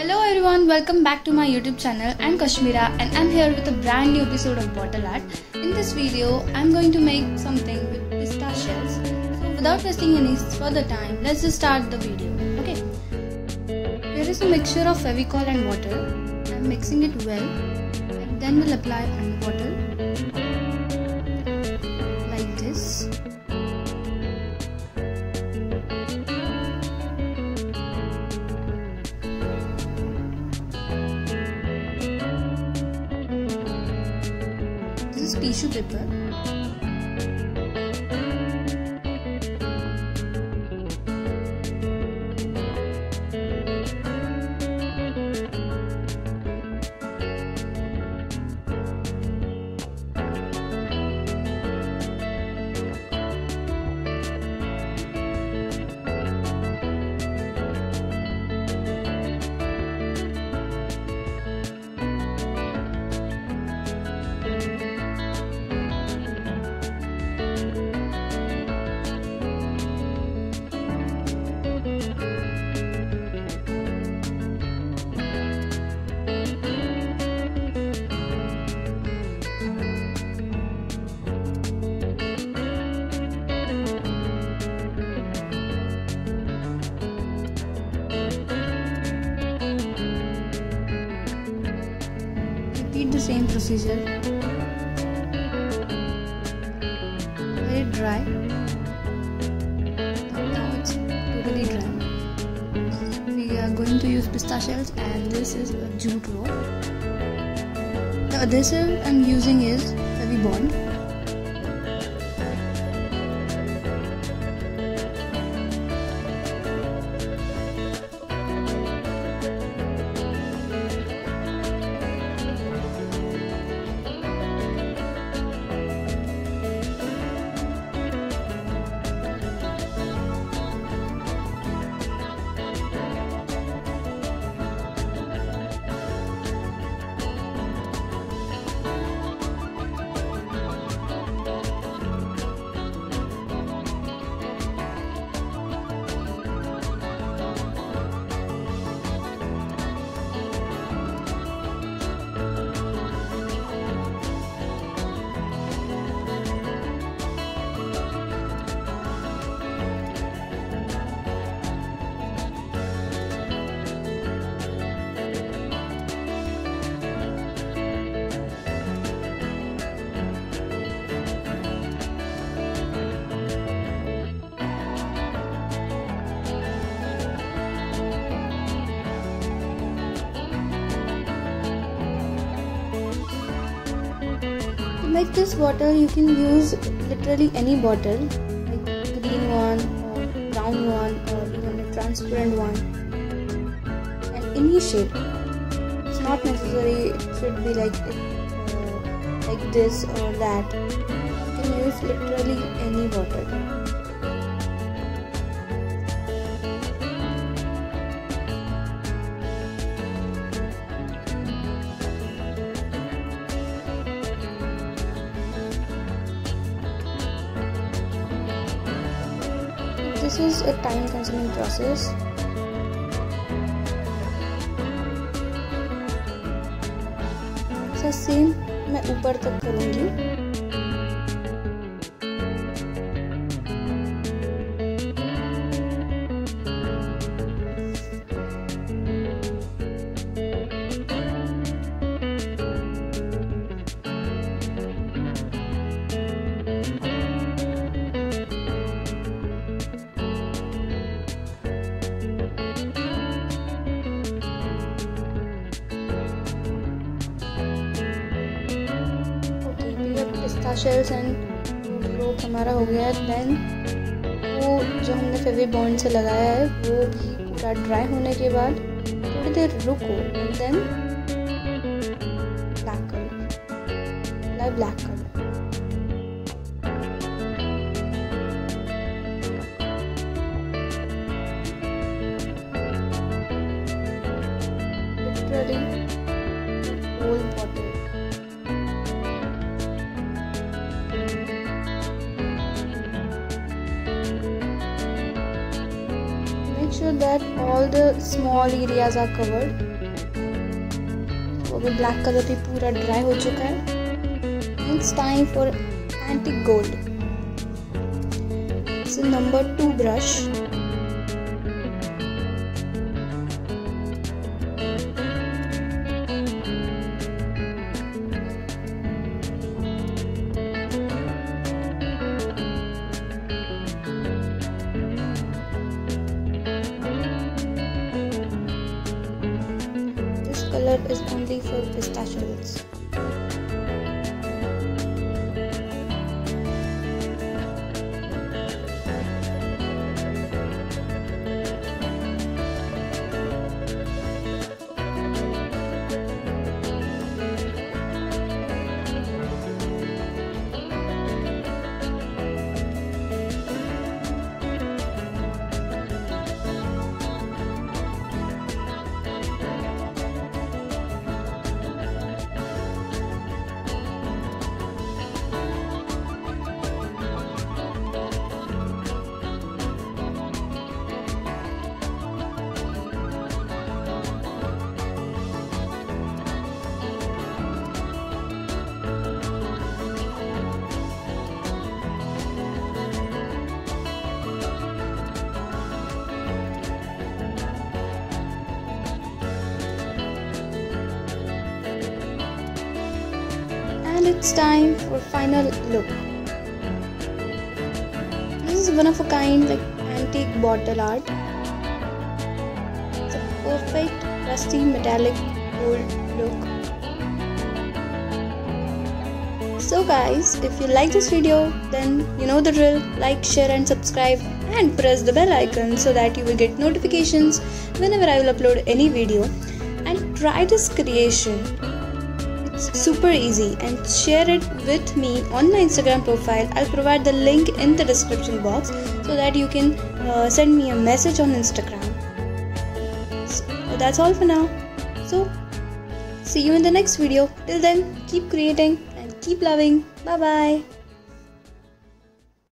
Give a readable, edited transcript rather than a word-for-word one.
Hello everyone, welcome back to my YouTube channel. I'm Kashmira and I'm here with a brand new episode of bottle art. In this video, I'm going to make something with pista shells. So without wasting any further time, let's just start the video. Okay. Here is a mixture of Fevicol and water. I'm mixing it well and then we'll apply on the bottle like this. This is tissue paper. Repeat the same procedure. Very dry. Now it's totally dry. We are going to use pista shells and this is a jute rope. The adhesive I'm using is Fevibond. To make this bottle, you can use literally any bottle, like green one or brown one or even a transparent one, and any shape. It's not necessary it should be like this or that. You can use literally any bottle. This is a time-consuming process. ऐसा same मैं ऊपर तक करूँगी. पिस्ता shells and रोप हमारा हो गया है. देन वो जो हमने फेविबॉन्ड से लगाया है वो भी पूरा ड्राई होने के बाद थोड़ी देर रुको and then black colour literally whole bottle. Make sure that all the small areas are covered. तो अभी ब्लैक कलर भी पूरा ड्राई हो चुका है। It's time for antique gold. It's number 2 brush. Color is only for pistachios. And it's time for final look. This is one of a kind like antique bottle art. It's a perfect rusty metallic gold look. So guys, if you like this video, then you know the drill. Like, share and subscribe and press the bell icon so that you will get notifications whenever I will upload any video. And try this creation. It's super easy, and share it with me on my Instagram profile. I'll provide the link in the description box so that you can send me a message on Instagram. So that's all for now. So see you in the next video. Till then, keep creating and keep loving. Bye bye.